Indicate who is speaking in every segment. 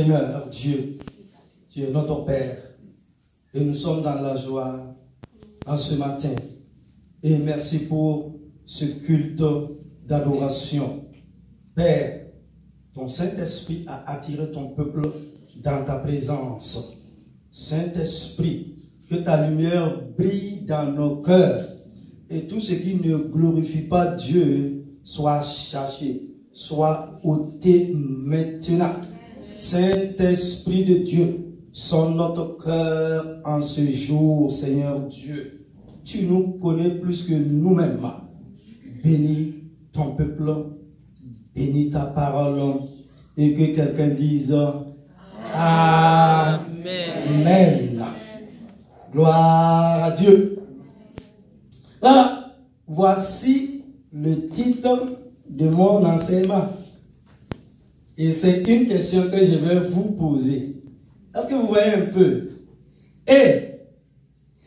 Speaker 1: Seigneur Dieu, tu es notre Père. Et nous sommes dans la joie en ce matin. Et merci pour ce culte d'adoration. Père, ton Saint-Esprit a attiré ton peuple dans ta présence. Saint-Esprit, que ta lumière brille dans nos cœurs. Et tout ce qui ne glorifie pas Dieu soit cherché, soit ôté maintenant. Saint-Esprit de Dieu, sonne notre cœur en ce jour, Seigneur Dieu. Tu nous connais plus que nous-mêmes. Bénis ton peuple, bénis ta parole, et que quelqu'un dise Amen. Amen. Gloire à Dieu. Là, voici le titre de mon enseignement. Et c'est une question que je vais vous poser. Est-ce que vous voyez un peu? Et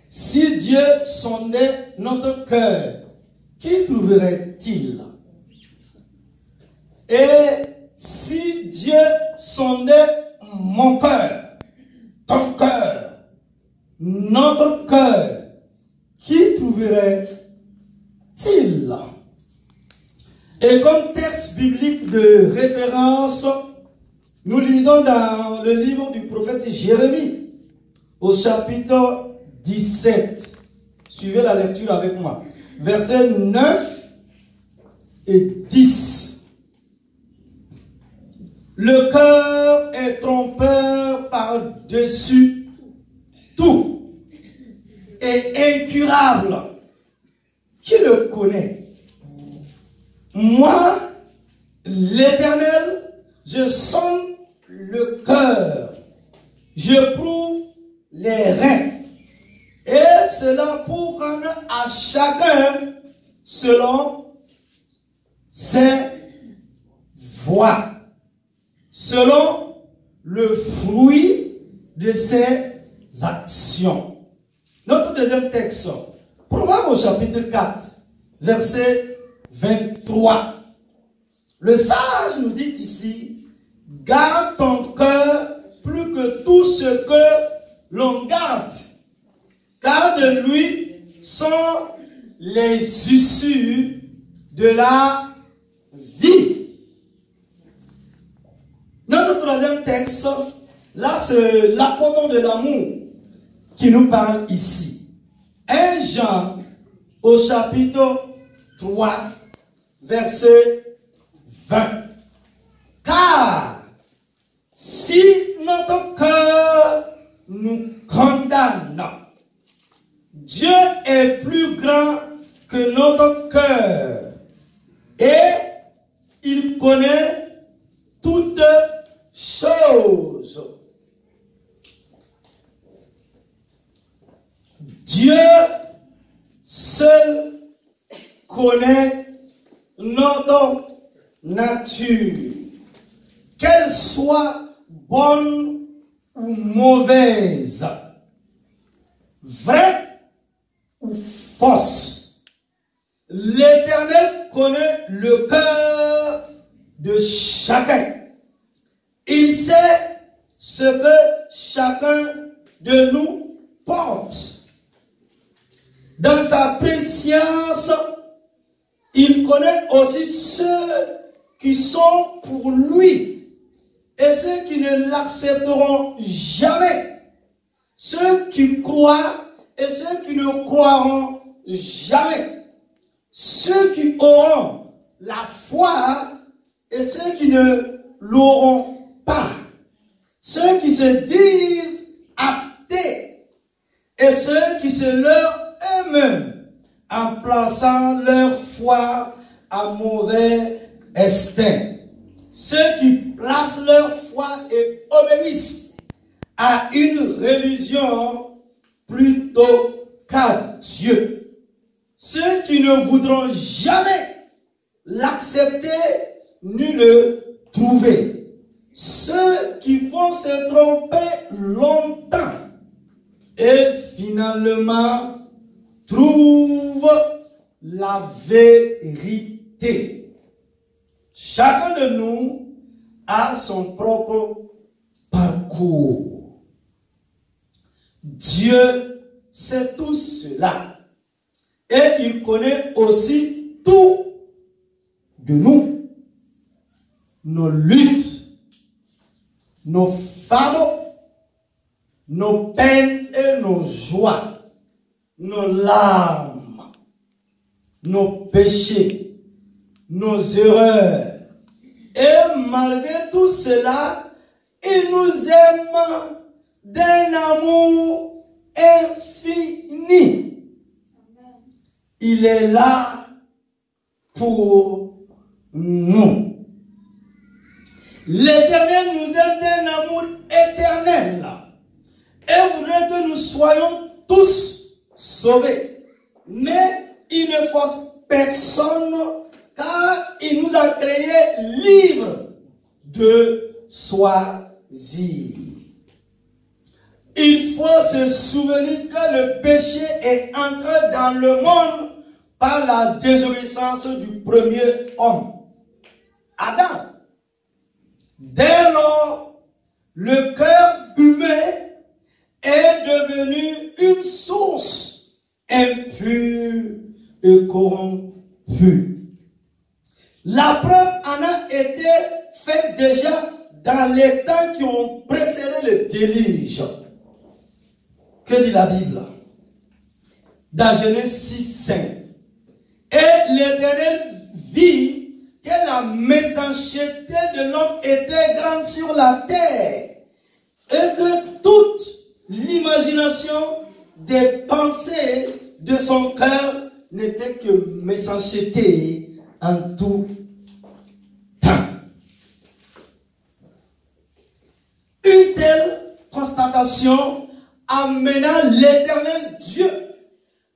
Speaker 1: si Dieu sondait notre cœur, qui trouverait-il? Et si Dieu sondait mon cœur, ton cœur, notre cœur, qui trouverait-il? Et comme texte biblique de référence, nous lisons dans le livre du prophète Jérémie, au chapitre 17. Suivez la lecture avec moi. Versets 9 et 10. Le cœur est trompeur par-dessus tout et incurable. Qui le connaît? Moi, l'Éternel, je sonde le cœur, je prouve les reins, et cela pour rendre à chacun selon ses voies, selon le fruit de ses actions. Notre deuxième texte, Proverbe au chapitre 4, verset 23. Le sage nous dit ici, garde ton cœur plus que tout ce que l'on garde, car de lui sont les issues de la vie. Notre troisième texte, là c'est l'apôtre de l'amour qui nous parle ici. 1 Jean au chapitre 3, verset 20. Car si notre cœur nous condamne, Dieu est plus grand que notre cœur et il connaît toutes choses. Dieu seul connaît notre nature, qu'elle soit bonne ou mauvaise, vraie ou fausse. L'Éternel connaît le cœur de chacun. Il sait ce que chacun de nous porte. Dans sa préscience, il connaît aussi ceux qui sont pour lui et ceux qui ne l'accepteront jamais. Ceux qui croient et ceux qui ne croiront jamais. Ceux qui auront la foi et ceux qui ne l'auront pas. Ceux qui se disent athées et ceux qui se leurrent eux-mêmes en plaçant leur foi à mauvais instinct. Ceux qui placent leur foi et obéissent à une religion plutôt qu'à Dieu. Ceux qui ne voudront jamais l'accepter ni le trouver. Ceux qui vont se tromper longtemps et finalement trouvent la vérité. Chacun de nous a son propre secours. Dieu sait tout cela. Et il connaît aussi tout de nous. Nos luttes, nos fardeaux, nos peines et nos joies, nos larmes, nos péchés, nos erreurs. Et malgré tout cela, il nous aime d'un amour infini. Il est là pour nous. L'Éternel nous aime d'un amour éternel et voudrait que nous soyons tous sauvés. Mais il ne force personne car il nous a créés libres de choisir. Il faut se souvenir que le péché est entré dans le monde par la désobéissance du premier homme, Adam. Dès lors, le cœur humain est devenu une source impure et corrompue. La preuve en a été faite déjà dans les temps qui ont précédé le déluge. Que dit la Bible? Dans Genèse 6:5. Et l'Éternel vit que la méchanceté de l'homme était grande sur la terre et que toute l'imagination des pensées de son cœur n'était que méchanceté en tout temps. Une telle constatation amena l'Éternel Dieu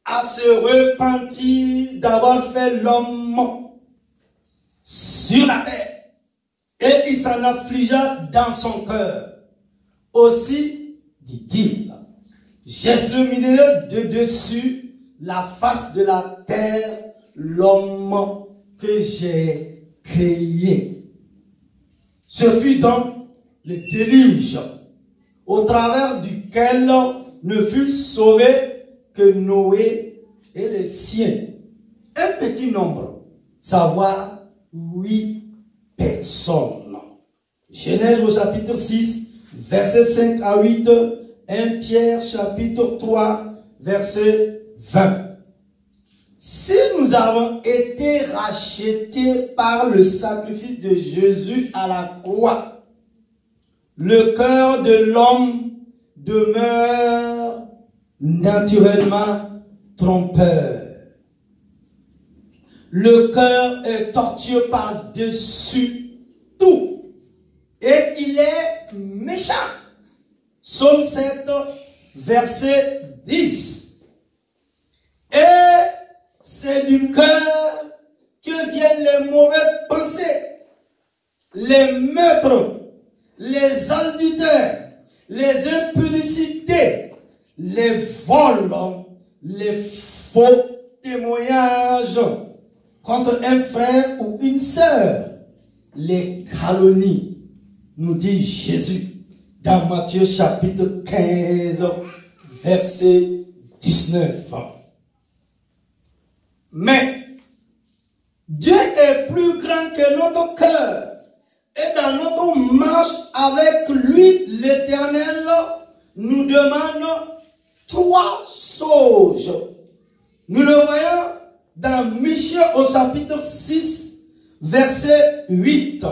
Speaker 1: à se repentir d'avoir fait l'homme sur la terre. Et il s'en affligea dans son cœur. Aussi, dit-il, j'exterminerai de dessus la face de la terre l'homme que j'ai créé. Ce fut donc le déluge au travers duquel ne fut sauvé que Noé et les siens. Un petit nombre, savoir 8 personnes. Genèse au chapitre 6, versets 5 à 8, 1 Pierre chapitre 3, verset 20. Si nous avons été rachetés par le sacrifice de Jésus à la croix, le cœur de l'homme demeure naturellement trompeur. Le cœur est tortueux par-dessus tout et il est méchant. Psaume 7, verset 10. Et c'est du cœur que viennent les mauvaises pensées, les meurtres, les adultères, les impudicités, les vols, les faux témoignages contre un frère ou une sœur, les calomnies, nous dit Jésus dans Matthieu chapitre 15, verset 19. Mais Dieu est plus grand que notre cœur. Et dans notre marche avec lui, l'Éternel nous demande 3 choses. Nous le voyons dans Michée au chapitre 6, verset 8.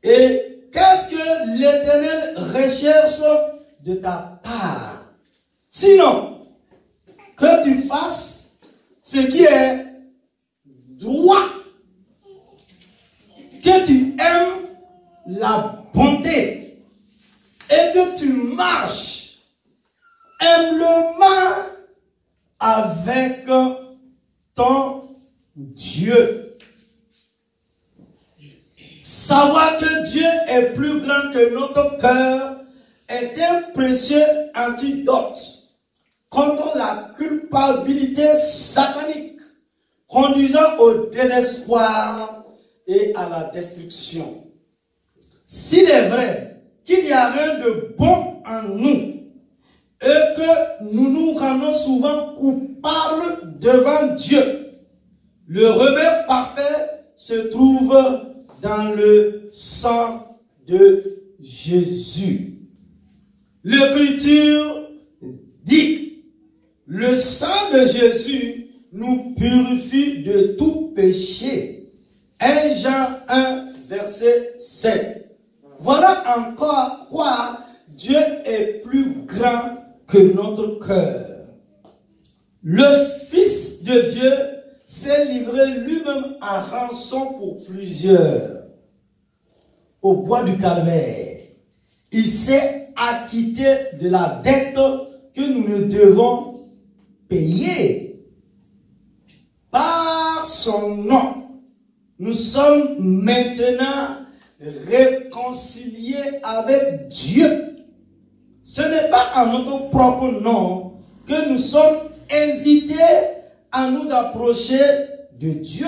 Speaker 1: Et qu'est-ce que l'Éternel recherche de ta part? Sinon, que tu fasses ce qui est droit, que tu aimes la bonté et que tu marches humblement avec ton Dieu. Savoir que Dieu est plus grand que notre cœur est un précieux antidote contre la culpabilité satanique conduisant au désespoir et à la destruction. S'il est vrai qu'il n'y a rien de bon en nous et que nous nous rendons souvent coupables devant Dieu. Le remède parfait se trouve dans le sang de Jésus. L'Écriture dit, le sang de Jésus nous purifie de tout péché. 1 Jean 1, verset 7. Voilà encore quoi Dieu est plus grand que notre cœur. Le Fils de Dieu s'est livré lui-même en rançon pour plusieurs. Au bois du Calvaire, il s'est acquitté de la dette que nous ne devons payer. Par son nom, nous sommes maintenant réconciliés avec Dieu. Ce n'est pas à notre propre nom que nous sommes invités à nous approcher de Dieu.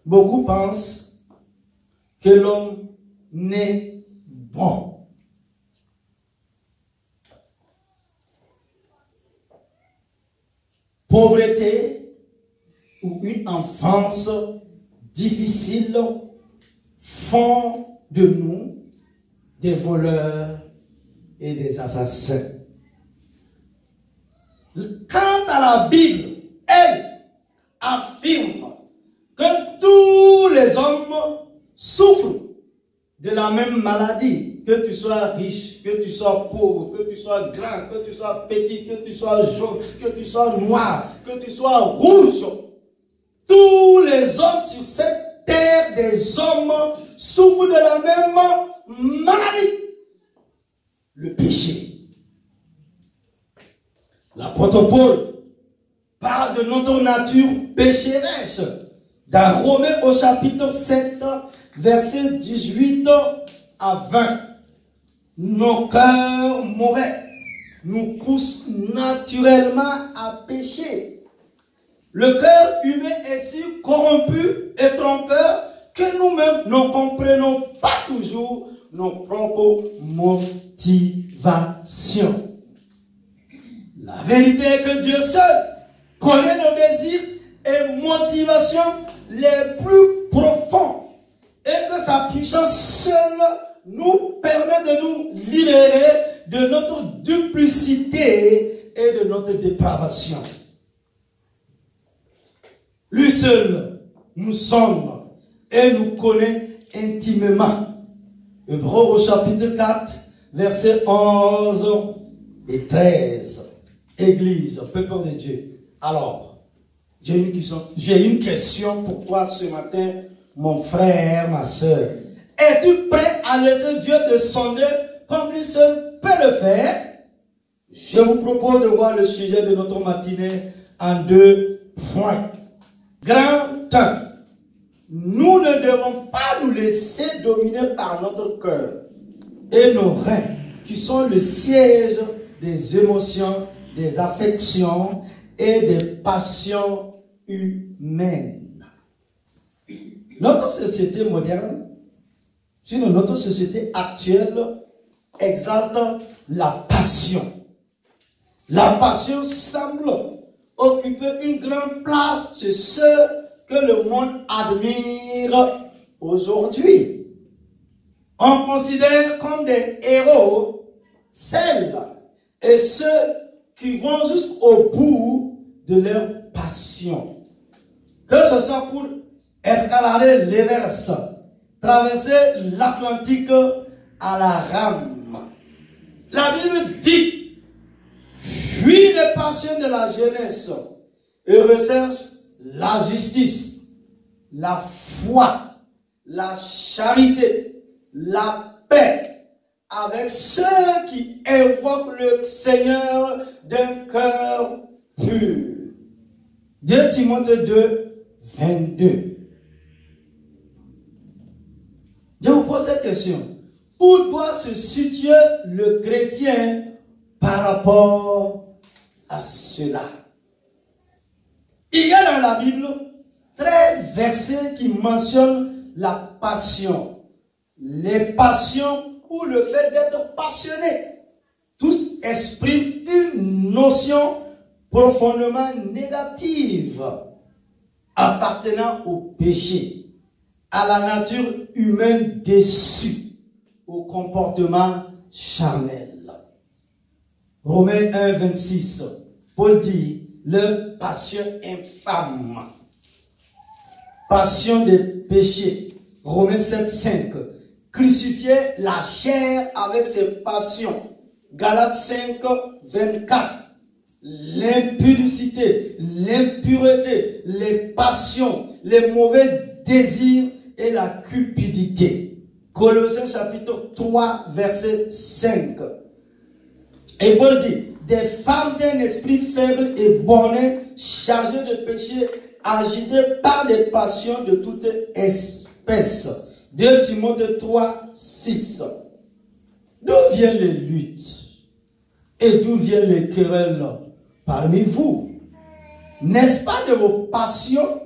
Speaker 1: Beaucoup pensent que l'homme n'est bon. Pauvreté ou une enfance difficile font de nous des voleurs et des assassins. Quant à la Bible, elle affirme que tous les hommes souffrent de la même maladie, que tu sois riche, que tu sois pauvre, que tu sois grand, que tu sois petit, que tu sois jaune, que tu sois noir, que tu sois rouge. Tous les hommes sur cette terre des hommes souffrent de la même maladie, le péché. L'apôtre Paul parle de notre nature pécheresse dans Romains au chapitre 7, versets 18 à 20. Nos cœurs mauvais nous poussent naturellement à pécher. Le cœur humain est si corrompu et trompeur que nous-mêmes ne comprenons pas toujours nos propres motivations. La vérité est que Dieu seul connaît nos désirs et motivations les plus profonds et que sa puissance seule nous permet de nous libérer de notre duplicité et de notre dépravation. Lui seul nous sommes et nous connaît intimement. Hébreux au chapitre 4, versets 11 et 13. Église, peuple de Dieu. Alors, j'ai une question pour toi ce matin, mon frère, ma soeur. Es-tu prêt à laisser Dieu te sonder comme lui seul peut le faire? Je vous propose de voir le sujet de notre matinée en 2 points. Grand 1. Nous ne devons pas nous laisser dominer par notre cœur et nos reins, qui sont le siège des émotions, des affections et des passions humaines. Notre société moderne, sinon notre société actuelle, exalte la passion. La passion semble occuper une grande place chez ceux que le monde admire aujourd'hui. On considère comme des héros celles et ceux qui vont jusqu'au bout de leur passion. Que ce soit pour escalader l'Everest, traverser l'Atlantique à la rame. La Bible dit, fuis les passions de la jeunesse et recherche la justice, la foi, la charité, la paix avec ceux qui invoquent le Seigneur d'un cœur pur. 2 Timothée 2, 22. Je vous pose cette question. Où doit se situer le chrétien par rapport à cela? Il y a dans la Bible 13 versets qui mentionnent la passion. les passions ou le fait d'être passionné. Tous expriment une notion profondément négative appartenant au péché, à la nature humaine déçue, au comportement charnel. Romains 1, 26, Paul dit, leur passion infâme, passion des péchés. Romains 7, 5, crucifier la chair avec ses passions. Galates 5, 24, l'impudicité, l'impureté, les passions, les mauvais désirs et la cupidité. Colossiens chapitre 3, verset 5. Et Paul dit, des femmes d'un esprit faible et borné, chargées de péché, agitées par des passions de toute espèce. 2 Timothée 3, 6. D'où viennent les luttes? Et d'où viennent les querelles parmi vous? N'est-ce pas de vos passions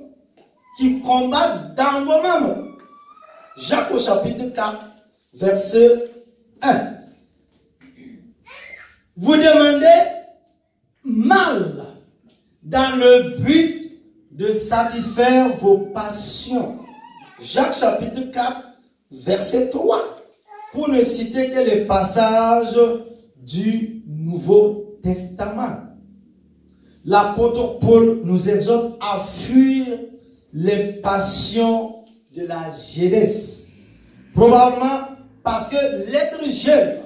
Speaker 1: qui combattent dans vous-mêmes? Jacques au chapitre 4, verset 1. Vous demandez mal dans le but de satisfaire vos passions. Jacques chapitre 4, verset 3. Pour ne citer que les passages du Nouveau Testament. L'apôtre Paul nous exhorte à fuir les passions de la jeunesse. Probablement parce que l'être jeune,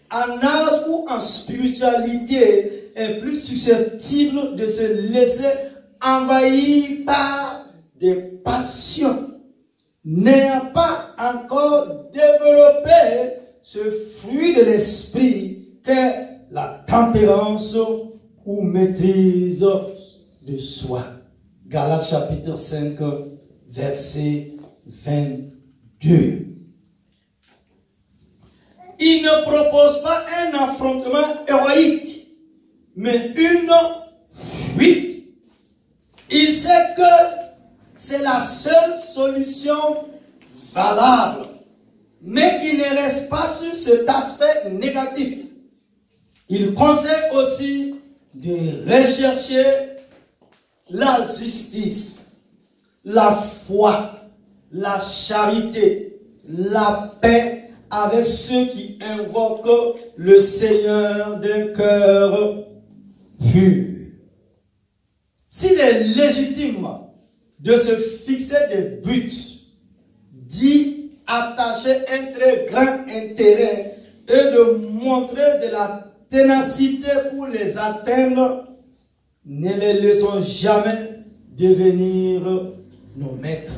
Speaker 1: en âge ou en spiritualité, est plus susceptible de se laisser envahir par des passions. N'ayant pas encore développé ce fruit de l'esprit qu'est la tempérance ou maîtrise de soi. Galates chapitre 5, verset 22. Il ne propose pas un affrontement héroïque, mais une fuite. Il sait que c'est la seule solution valable. Mais il ne reste pas sur cet aspect négatif. Il conseille aussi de rechercher la justice, la foi, la charité, la paix avec ceux qui invoquent le Seigneur d'un cœur pur. S'il est légitime de se fixer des buts, d'y attacher un très grand intérêt et de montrer de la ténacité pour les atteindre, ne les laissons jamais devenir nos maîtres.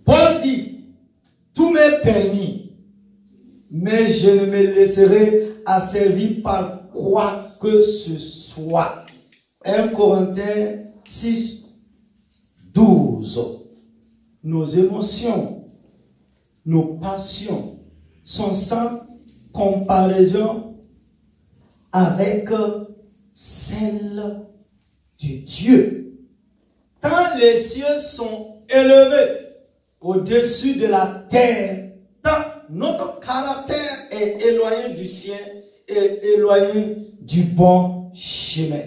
Speaker 1: Paul dit, tout m'est permis, mais je ne me laisserai asservir par quoi que ce soit. 1 Corinthiens 6, 12. Nos émotions, nos passions sont sans comparaison avec celles de Dieu. Tant les cieux sont élevés au-dessus de la terre, tant notre caractère est éloigné du sien et éloigné du bon chemin.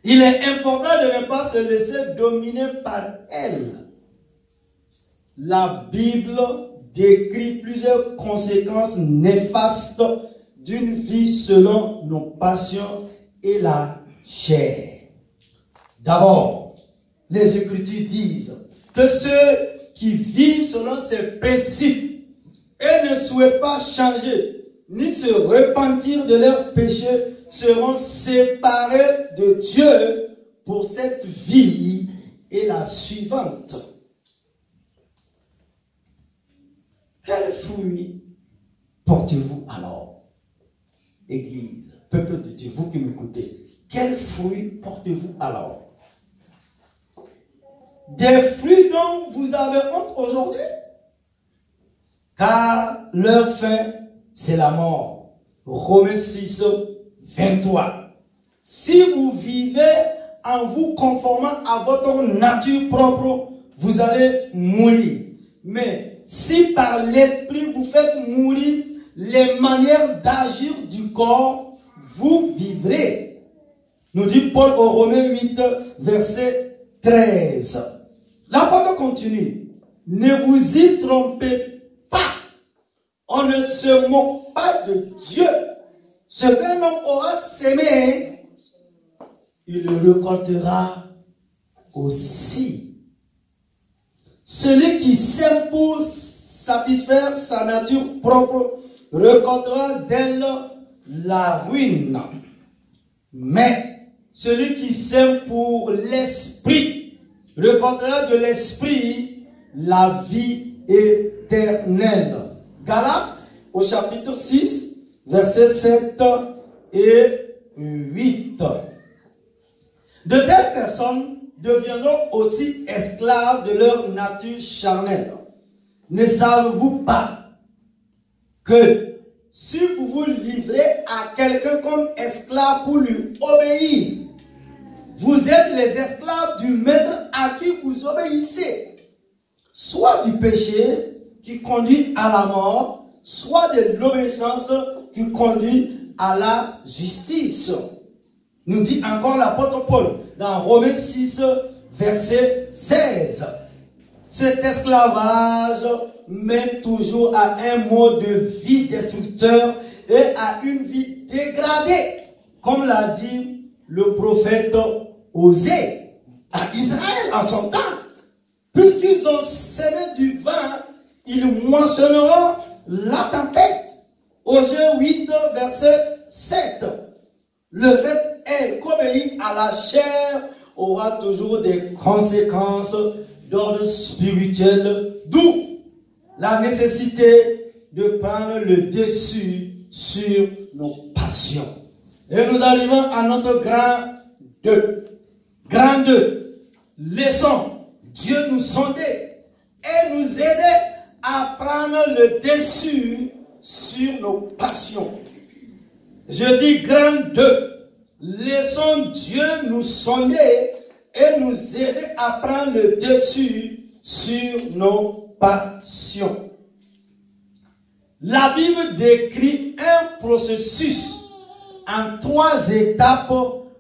Speaker 1: Il est important de ne pas se laisser dominer par elle. La Bible décrit plusieurs conséquences néfastes d'une vie selon nos passions et la chair. D'abord, les Écritures disent que ceux qui vivent selon ces principes et ne souhaitent pas changer ni se repentir de leurs péchés seront séparés de Dieu pour cette vie et la suivante. Quel fruit portez-vous alors, Église, peuple de Dieu, vous qui m'écoutez? Quel fruit portez-vous alors? Des fruits dont vous avez honte aujourd'hui? Car leur fin, c'est la mort. Romains 6, 23. Si vous vivez en vous conformant à votre nature propre, vous allez mourir. Mais si par l'esprit vous faites mourir les manières d'agir du corps, vous vivrez. Nous dit Paul au Romains 8, verset 13. L'apôtre continue. Ne vous y trompez pas. On ne se moque pas de Dieu. Ce qu'un homme aura sémé, il le récoltera aussi. Celui qui sème pour satisfaire sa nature propre récoltera d'elle la ruine. Mais celui qui sème pour l'esprit récoltera de l'esprit la vie éternelle. Galates au chapitre 6, versets 7 et 8. De telles personnes deviendront aussi esclaves de leur nature charnelle. Ne savez-vous pas que si vous vous livrez à quelqu'un comme esclave pour lui obéir, vous êtes les esclaves du maître à qui vous obéissez, soit du péché qui conduit à la mort, soit de l'obéissance qui conduit à la justice. Nous dit encore l'apôtre Paul dans Romains 6, verset 16. Cet esclavage mène toujours à un mode de vie destructeur et à une vie dégradée, comme l'a dit le prophète Osée à Israël en son temps. Puisqu'ils ont semé du vin, ils moissonneront la tempête. Osée 8, verset 7. Le fait est qu'obéir à la chair aura toujours des conséquences d'ordre spirituel, d'où la nécessité de prendre le dessus sur nos passions. Et nous arrivons à notre grand 2. Grand 2. Laissons Dieu nous sonder et nous aider à prendre le dessus sur nos passions. Je dis grand 2. Laissons Dieu nous sonder et nous aider à prendre le dessus sur nos passions. La Bible décrit un processus en 3 étapes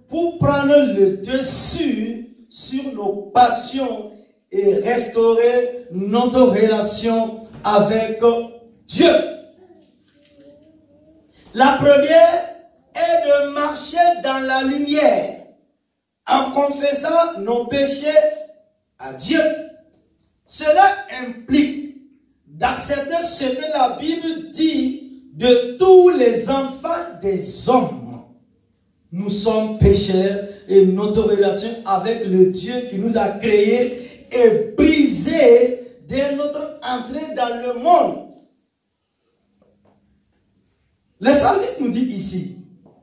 Speaker 1: pour prendre le dessus sur nos passions et restaurer notre relation avec Dieu. La première est de marcher dans la lumière en confessant nos péchés à Dieu. Cela implique d'accepter ce que la Bible dit de tous les enfants des hommes. Nous sommes pécheurs et notre relation avec le Dieu qui nous a créés est brisée dès notre entrée dans le monde. Le psalmiste nous dit ici,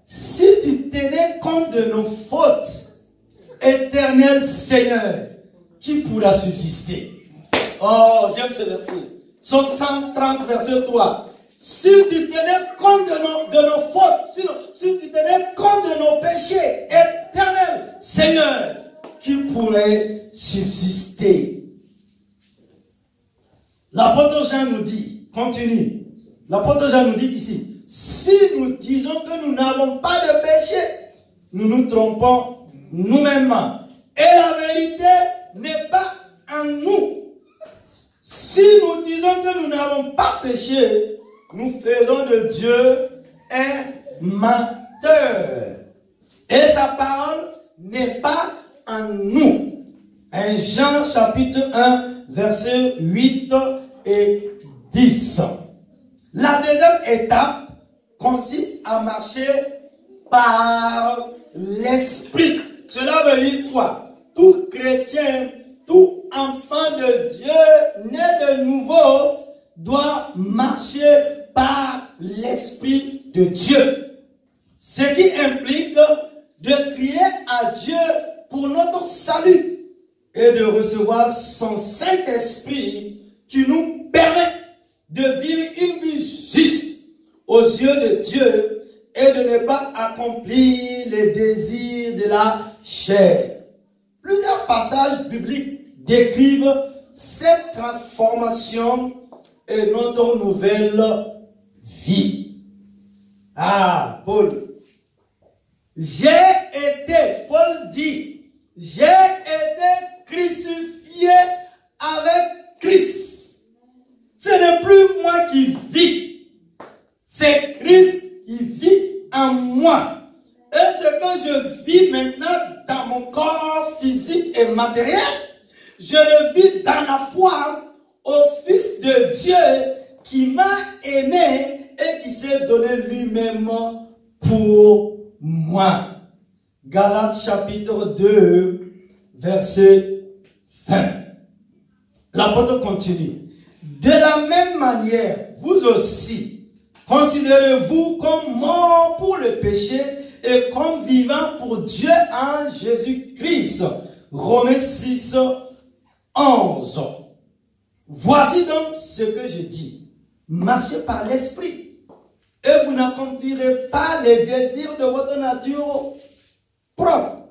Speaker 1: si tu tenais compte de nos fautes, éternel Seigneur, qui pourra subsister? Oh, j'aime ce verset. Psaume 130, verset 3. Si tu tenais compte de nos fautes, si tu tenais compte de nos péchés, éternel Seigneur, qui pourrait subsister? L'apôtre Jean nous dit, continue, l'apôtre Jean nous dit ici, si nous disons que nous n'avons pas de péché, nous nous trompons nous-mêmes. Et la vérité n'est pas en nous. Si nous disons que nous n'avons pas péché, nous faisons de Dieu un menteur. Et sa parole n'est pas en nous. 1 Jean chapitre 1, versets 8 et 10. La deuxième étape consiste à marcher par l'esprit. Cela veut dire quoi? Tout chrétien, tout enfant de Dieu né de nouveau doit marcher par l'esprit de Dieu. Ce qui implique de crier à Dieu pour notre salut et de recevoir son Saint-Esprit qui nous permet de vivre une vie juste aux yeux de Dieu et de ne pas accomplir les désirs de la chair. Plusieurs passages bibliques décrivent cette transformation est notre nouvelle vie. Ah, Paul. Paul dit, j'ai été crucifié avec Christ. Ce n'est plus moi qui vis, c'est Christ qui vit en moi. Et ce que je vis maintenant dans mon corps physique et matériel, je le vis dans la foi au Fils de Dieu qui m'a aimé et qui s'est donné lui-même pour moi. Galates chapitre 2, verset 20. L'apôtre continue. De la même manière, vous aussi, considérez-vous comme mort pour le péché et comme vivant pour Dieu en Jésus-Christ. Romains 6, 11. Voici donc ce que je dis. Marchez par l'esprit et vous n'accomplirez pas les désirs de votre nature propre.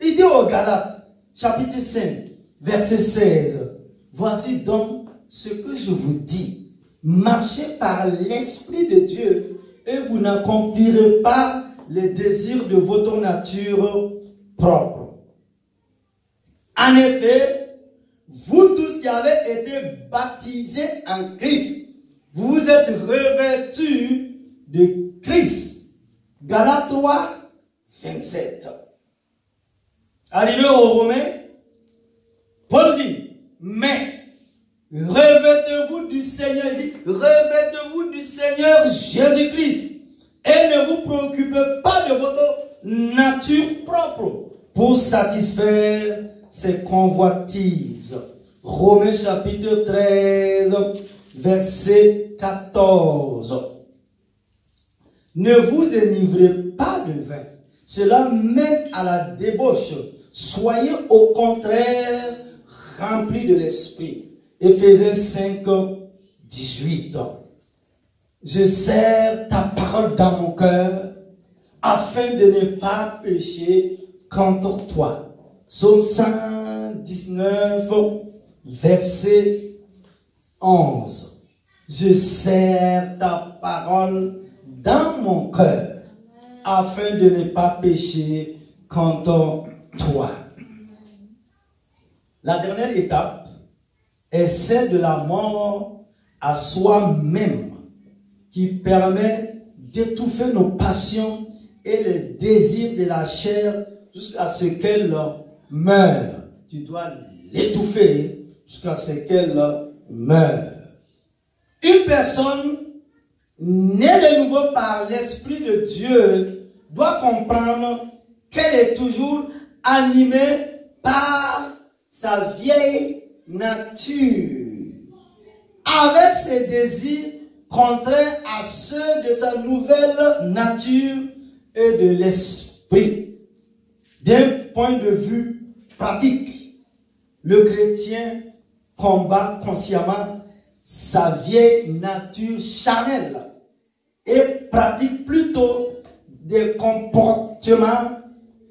Speaker 1: Il dit aux Galates, chapitre 5, verset 16. Voici donc ce que je vous dis. Marchez par l'esprit de Dieu et vous n'accomplirez pas les désirs de votre nature propre. En effet, vous tous qui avez été baptisés en Christ, vous vous êtes revêtus de Christ. Galates 3, 27. Arrivé au Romains, Paul dit, mais revêtez-vous du Seigneur, revêtez-vous du Seigneur Jésus-Christ et ne vous préoccupez pas de votre nature propre pour satisfaire ses convoitises. Romains chapitre 13, verset 14. Ne vous enivrez pas de vin, cela mène à la débauche. Soyez au contraire remplis de l'esprit. Éphésiens 5, 18. Je serre ta parole dans mon cœur afin de ne pas pécher contre toi. Psaume 119, verset 11. Je serre ta parole dans mon cœur afin de ne pas pécher contre toi. La dernière étape est celle de la mort à soi-même qui permet d'étouffer nos passions et les désirs de la chair jusqu'à ce qu'elle meure. Tu dois l'étouffer jusqu'à ce qu'elle meure. Une personne née de nouveau par l'Esprit de Dieu doit comprendre qu'elle est toujours animée par sa vieille nature, avec ses désirs contraires à ceux de sa nouvelle nature et de l'esprit. D'un point de vue pratique, le chrétien combat consciemment sa vieille nature charnelle et pratique plutôt des comportements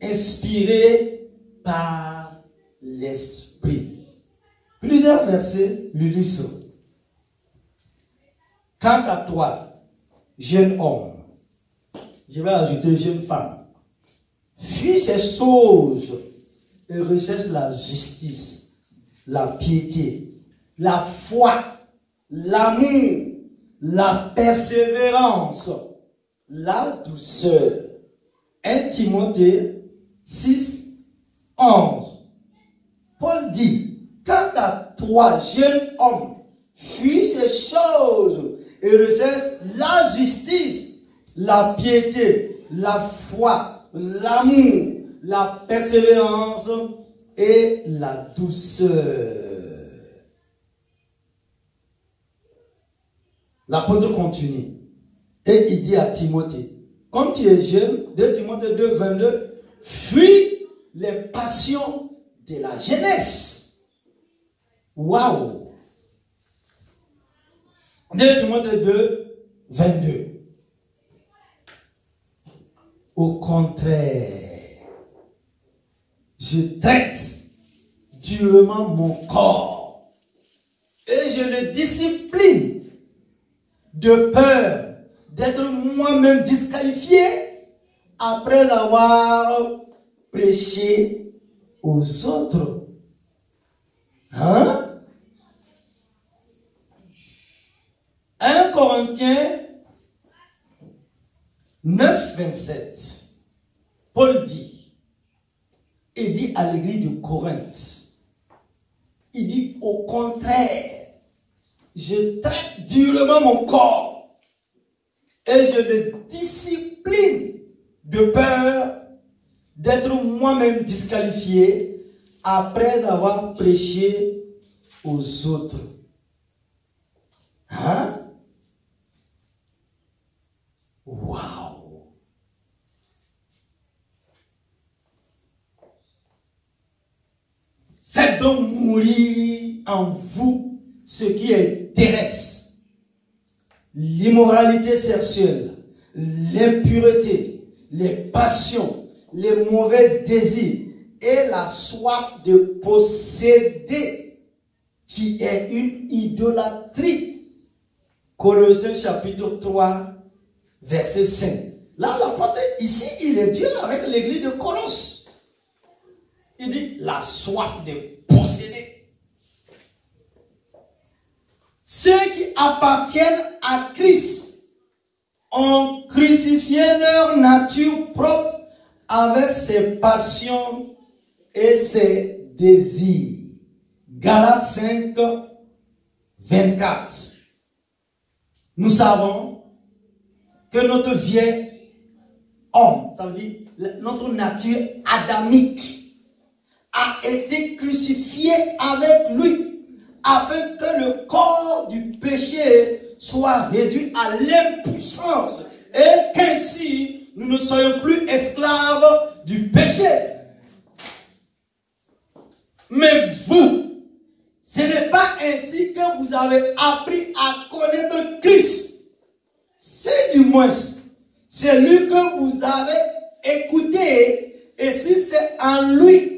Speaker 1: inspirés par l'esprit. Plusieurs versets l'illustrent. Quant à toi, jeune homme, je vais ajouter jeune femme, fuis ces choses et recherche la justice, la piété, la foi, l'amour, la persévérance, la douceur. 1 Timothée 6, 11. Paul dit, quant à toi, jeune homme, fuis ces choses et recherche la justice, la piété, la foi, l'amour, la persévérance et la douceur. L'apôtre continue et il dit à Timothée, comme tu es jeune, 2 Timothée 2, 22, fuis les passions de la jeunesse. Waouh! 2 Timothée 2, 22. Au contraire, je traite durement mon corps je le discipline de peur d'être moi-même disqualifié après avoir prêché aux autres. Hein? 1 Corinthiens 9, 27. Paul dit, il dit à l'église de Corinthe, il dit au contraire, je traite durement mon corps et je le discipline de peur d'être moi-même disqualifié après avoir prêché aux autres. Hein? Waouh! Faites donc mourir en vous ce qui est terrestre, l'immoralité sexuelle, l'impureté, les passions, les mauvais désirs et la soif de posséder, qui est une idolâtrie. Colossiens chapitre 3, verset 5. Là, l'apôtre, ici, il est dur avec l'église de Colosse. Il dit la soif de posséder. Ceux qui appartiennent à Christ ont crucifié leur nature propre avec ses passions et ses désirs. Galates 5, 24. Nous savons que notre vieil homme, ça veut dire notre nature adamique, a été crucifiée avec lui, afin que le corps du péché soit réduit à l'impuissance et qu'ainsi nous ne soyons plus esclaves du péché. Mais vous, ce n'est pas ainsi que vous avez appris à connaître Christ. C'est du moins, c'est lui que vous avez écouté, et si c'est en lui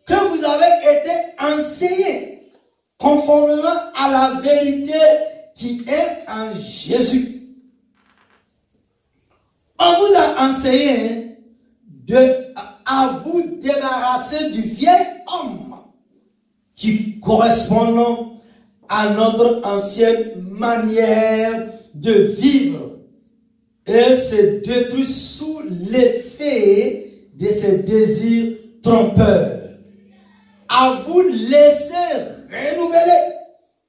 Speaker 1: que vous avez été enseigné, conformément à la vérité qui est en Jésus. On vous a enseigné à vous débarrasser du vieil homme qui correspond à notre ancienne manière de vivre et se détruit sous l'effet de ses désirs trompeurs. À vous laisser renouveler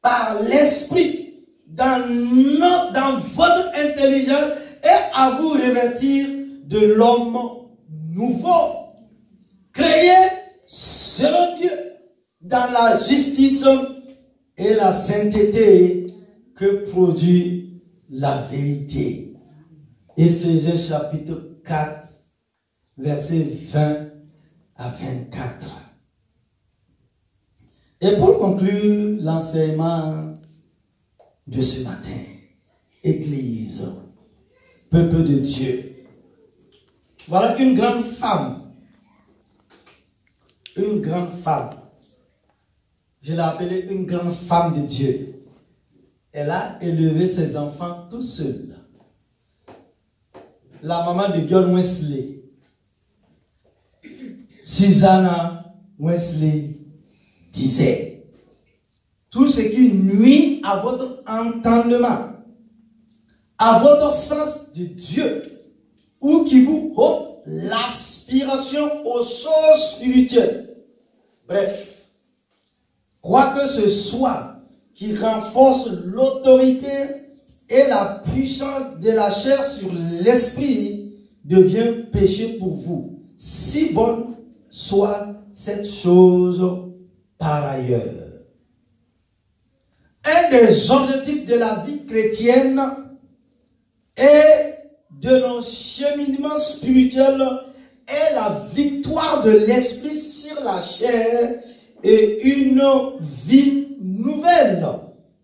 Speaker 1: par l'esprit dans votre intelligence et à vous revêtir de l'homme nouveau, créé selon Dieu dans la justice et la sainteté que produit la vérité. Éphésiens chapitre 4, versets 20 à 24. Et pour conclure l'enseignement de ce matin, Église, peuple de Dieu, voilà une grande femme. Une grande femme. Je l'ai appelée une grande femme de Dieu. Elle a élevé ses enfants tout seule. La maman de John Wesley, Susanna Wesley, disait: tout ce qui nuit à votre entendement, à votre sens de Dieu, ou qui vous ôte l'aspiration aux choses spirituelles, bref, quoi que ce soit qui renforce l'autorité et la puissance de la chair sur l'esprit, devient péché pour vous, si bonne soit cette chose par ailleurs. Un des objectifs de la vie chrétienne et de nos cheminements spirituels est la victoire de l'esprit sur la chair et une vie nouvelle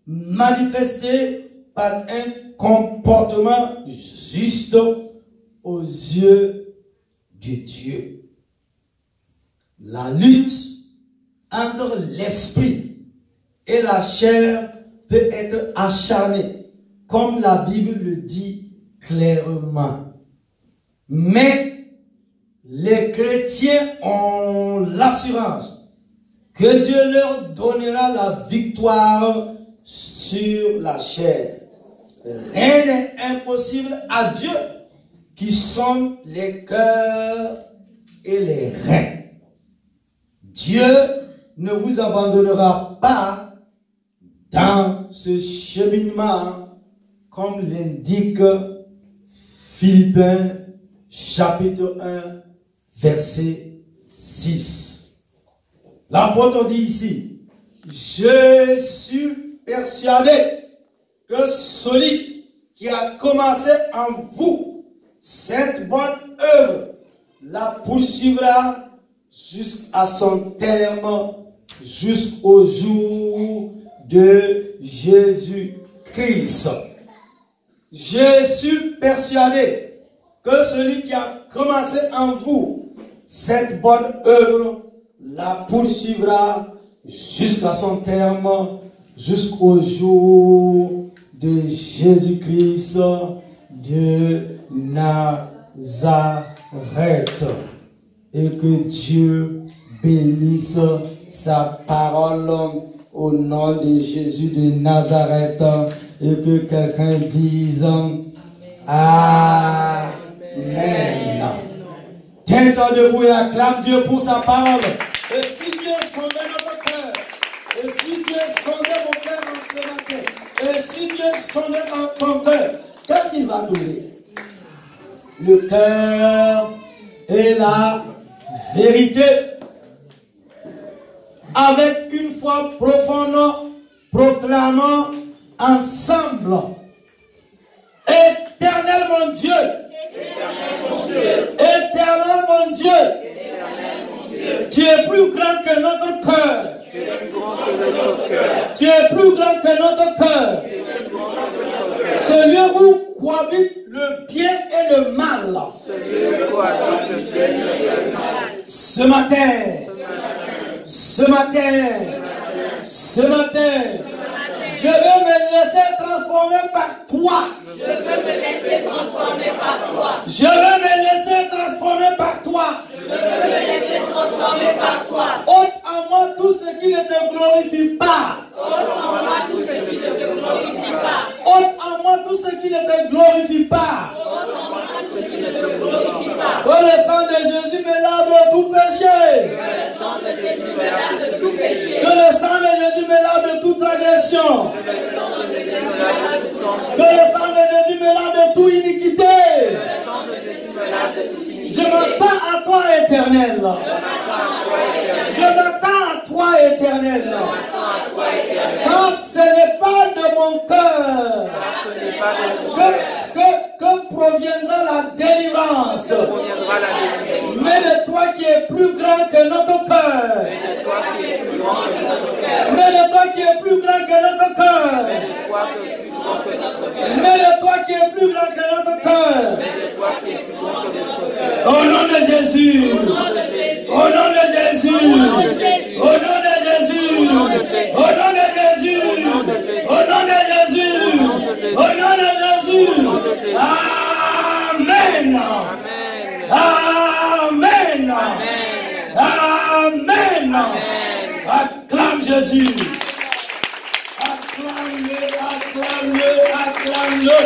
Speaker 1: manifestée par un comportement juste aux yeux de Dieu. La lutte entre l'esprit et la chair peut être acharnée, comme la Bible le dit clairement. Mais les chrétiens ont l'assurance que Dieu leur donnera la victoire sur la chair. Rien n'est impossible à Dieu qui sonde les cœurs et les reins. Dieu ne vous abandonnera pas dans ce cheminement, comme l'indique Philippiens chapitre 1 verset 6. L'apôtre dit ici: je suis persuadé que celui qui a commencé en vous cette bonne œuvre la poursuivra jusqu'à son terme, jusqu'au jour de Jésus-Christ. Je suis persuadé que celui qui a commencé en vous cette bonne œuvre la poursuivra jusqu'à son terme, jusqu'au jour de Jésus-Christ de Nazareth. Et que Dieu bénisse sa parole au nom de Jésus de Nazareth. Et que quelqu'un dise Amen. Tiens-toi debout et acclame Dieu pour sa parole. Et si Dieu sondait notre cœur, et si Dieu sondait mon cœur en ce matin, et si Dieu sondait ton cœur, qu'est-ce qu'il va trouver? Le cœur et la vérité. Avec une foi profonde, proclamons ensemble: Éternel mon Dieu, éternel mon Dieu, tu es plus grand que notre cœur. Tu es plus grand que notre cœur. Celui où cohabite le bien et le mal. Ce matin, je veux me laisser transformer par toi. Je veux me laisser transformer par toi. Je veux me laisser transformer par toi. Je veux me laisser transformer par toi. Ôte en moi tout ce qui ne te glorifie pas. Ôte en moi tout ce qui ne te glorifie pas. Ôte en moi tout ce qui ne te glorifie pas. Ôte en moi tout ce qui ne te glorifie pas. Que le sang de Jésus me lave de tout péché. Que le sang de Jésus me lave de tout péché. Que le sang de Jésus me lave de toute agression. Que le sang de Jésus me lave de toute transgression. Que le sang de Jésus me lave de toute iniquité. Que le sang de Jésus me lave de toute iniquité. Je m'attends à toi, éternel. Je m'attends à toi, éternel. Car ce n'est pas de mon cœur que proviendra la délivrance, mais de toi qui es plus grand que notre cœur. Mais de toi qui es plus grand que notre cœur. Mais de toi qui es plus grand que notre cœur. Au nom de Jésus. Au nom de Jésus. Au nom de Jésus. Au nom de Jésus. Au nom de Jésus. Au nom de Jésus. Amen. Amen. Amen. Acclame Jésus. Acclame-le, acclame-le, acclame-le.